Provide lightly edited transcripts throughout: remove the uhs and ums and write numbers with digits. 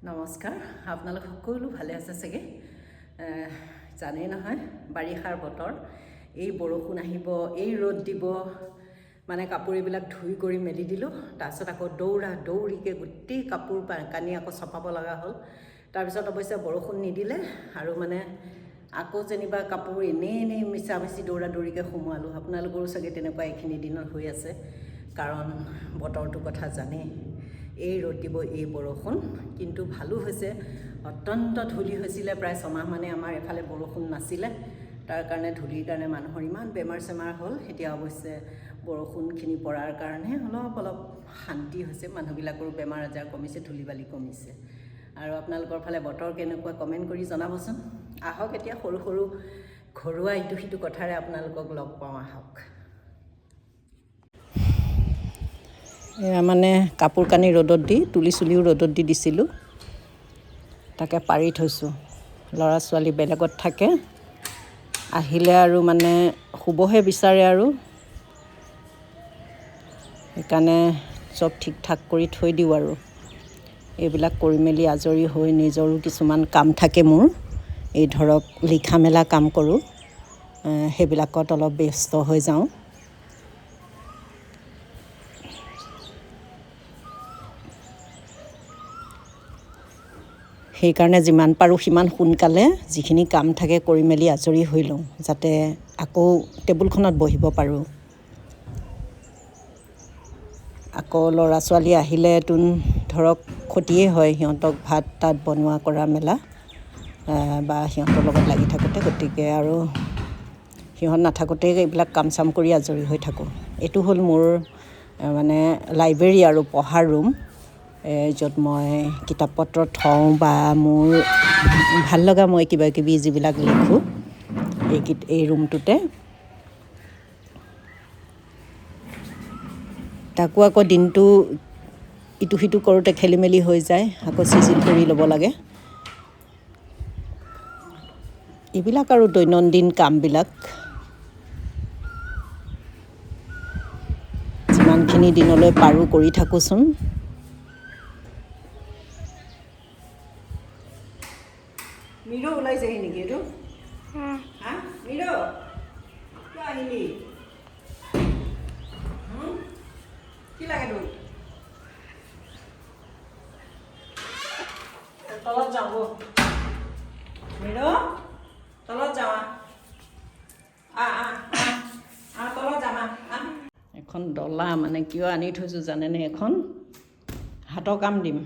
নমস্কাৰ আপোনালোক সকলো ভালে আছে চাগে জানেই নহয় বাৰিষাৰ বতৰ এই বৰষুণ আহিব এই ৰ'দ দিব মানে কাপোৰবিলাক ধুই কৰি মেলি দিলোঁ তাৰপিছত আকৌ দৌৰিকে গোটেই কাপোৰ কানি আকৌ চপাব লগা হ'ল তাৰপিছত অৱশ্যে বৰষুণ নিদিলে আৰু মানে আকৌ যেনিবা কাপোৰ এনেই মিছামিছি দৌৰিকে সোমোৱালোঁ আপোনালোকৰো চাগে তেনেকুৱা এইখিনি দিনত হৈ আছে কাৰণ বতৰটো কথা জানেই এই ৰ'দ দিব এই বৰষুণ কিন্তু ভালো হৈছে অত্যন্ত ধূলি হৈছিলে প্ৰায় 6 মাহ মানে আমাৰ এফালে বৰষুণ নাছিলে তাৰ কাৰণে ধূলিৰ কাৰণে মানুহৰ ইমান বেমাৰ হ'ল এতিয়া অৱশ্যে বৰষুণখিনি পৰাৰ কাৰণে অলপ শান্তি হৈছে মানুহবিলাকৰ বেমাৰ আজাৰ কমিছে ধূলি বালি কমিছে আৰু আপোনালোকৰ ফালে বতৰ কেনেকুৱা কমেণ্ট কৰি জনাবচোন আহক এতিয়া সৰু ঘৰুৱা ইটো সিটো কথাৰে আপোনালোকক লগ পাওঁ আহক মানে কাপোৰ কানি ৰ'দত দি তুলি চুলিও ৰ'দত দি দিছিলোঁ তাকে পাৰি থৈছোঁ ল'ৰা ছোৱালী বেলেগত থাকে আহিলে আৰু মানে শুবহে বিচাৰে আৰু সেইকাৰণে চব ঠিক ঠাক কৰি থৈ দিওঁ আৰু এইবিলাক কৰি মেলি আজৰি হৈ নিজৰো কিছুমান কাম থাকে মোৰ এই ধৰক লিখা মেলা কাম কৰোঁ সেইবিলাকত অলপ ব্যস্ত হৈ যাওঁ সেইকাৰণে যিমান পাৰোঁ সিমান সোনকালে যিখিনি কাম থাকে কৰি মেলি আজৰি হৈ লওঁ যাতে আকৌ টেবুলখনত বহিব পাৰোঁ আকৌ ল'ৰা ছোৱালী আহিলেতো ধৰক ক্ষতিয়েই হয় সিহঁতক ভাত তাত বনোৱা কৰা মেলা বা সিহঁতৰ লগত লাগি থাকোঁতে গতিকে আৰু সিহঁত নাথাকোঁতেই এইবিলাক কাম চাম কৰি আজৰি হৈ থাকোঁ এইটো হ'ল মোৰ মানে লাইব্ৰেৰী আৰু পঢ়াৰ ৰুম য'ত মই কিতাপ পত্ৰ থওঁ বা মোৰ ভাল লগা মই কিবা কিবি যিবিলাক লিখোঁ এই ৰুমটোতে তাকো আকৌ দিনটো ইটো সিটো কৰোঁতে খেলি মেলি হৈ যায় আকৌ চিজিল কৰি ল'ব লাগে এইবিলাক আৰু দৈনন্দিন কামবিলাক যিমানখিনি দিনলৈ পাৰোঁ কৰি থাকোঁচোন মিৰো ওলাইছেহি নেকি এইটো হা মিৰো কিয় আহিলি কি লাগে তোক তলত যাওঁ বৌ মিৰো তলত যাওঁ তলত যাম এখন ডলা মানে কিয় আনি থৈছোঁ জানেনে এখন হাতৰ কাম দিম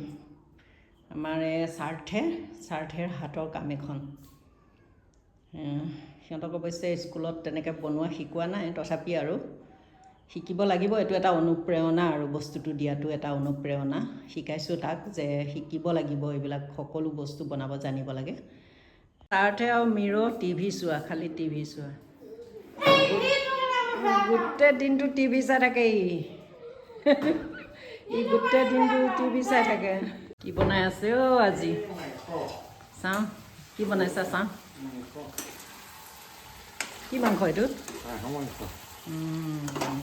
আমাৰ এই চাৰ্থেৰ হাতৰ কাম এখন সিহঁতক অৱশ্যে স্কুলত তেনেকৈ বনোৱা শিকোৱা নাই তথাপি আৰু শিকিব লাগিব এইটো এটা অনুপ্ৰেৰণা আৰু বস্তুটো দিয়াটো এটা অনুপ্ৰেৰণা শিকাইছোঁ তাক যে শিকিব লাগিব এইবিলাক সকলো বস্তু বনাব জানিব লাগে চাৰ্থে আৰু মিৰো টিভি চোৱা খালি টিভি চোৱা গোটেই দিনটো টিভি চাই থাকে ই গোটেই দিনটো টিভি চাই থাকে কি বনাই আছে আজি চাওঁ কি বনাইছা চাওঁ কি মাংস এইটো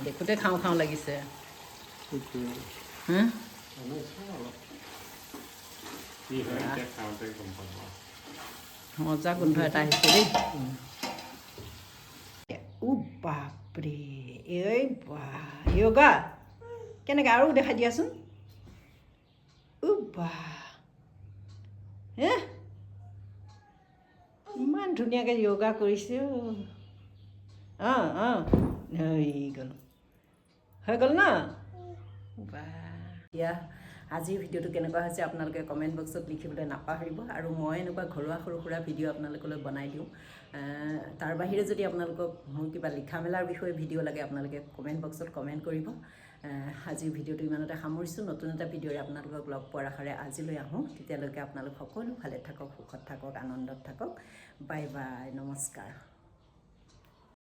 দেখোঁতে খাওঁ লাগিছে মজা গোন্ধ এটা আহিছে দেই বাপৰে এই য়োগা কেনেকৈ আৰু দেখাই দিয়াচোন হে ইমান ধুনীয়াকৈ য়োগা কৰিছে হৈ গ'ল ন বা এতিয়া আজিৰ ভিডিঅ'টো কেনেকুৱা হৈছে আপোনালোকে কমেণ্ট বক্সত লিখিবলৈ নাপাহৰিব আৰু মই এনেকুৱা ঘৰুৱা সৰু সুৰা ভিডিঅ' আপোনালোকলৈ বনাই দিওঁ তাৰ বাহিৰে যদি আপোনালোকক মোৰ কিবা লিখা মেলাৰ বিষয়ে ভিডিঅ' লাগে আপোনালোকে কমেণ্ট বক্সত কমেণ্ট কৰিব আজিৰ ভিডিঅ'টো ইমানতে সামৰিছোঁ নতুন এটা ভিডিঅ'ৰে আপোনালোকক লগ পোৱাৰ আশাৰে আজিলৈ আহোঁ তেতিয়ালৈকে আপোনালোক সকলো ভালে থাকক সুখত থাকক আনন্দত থাকক বাই বাই নমস্কাৰ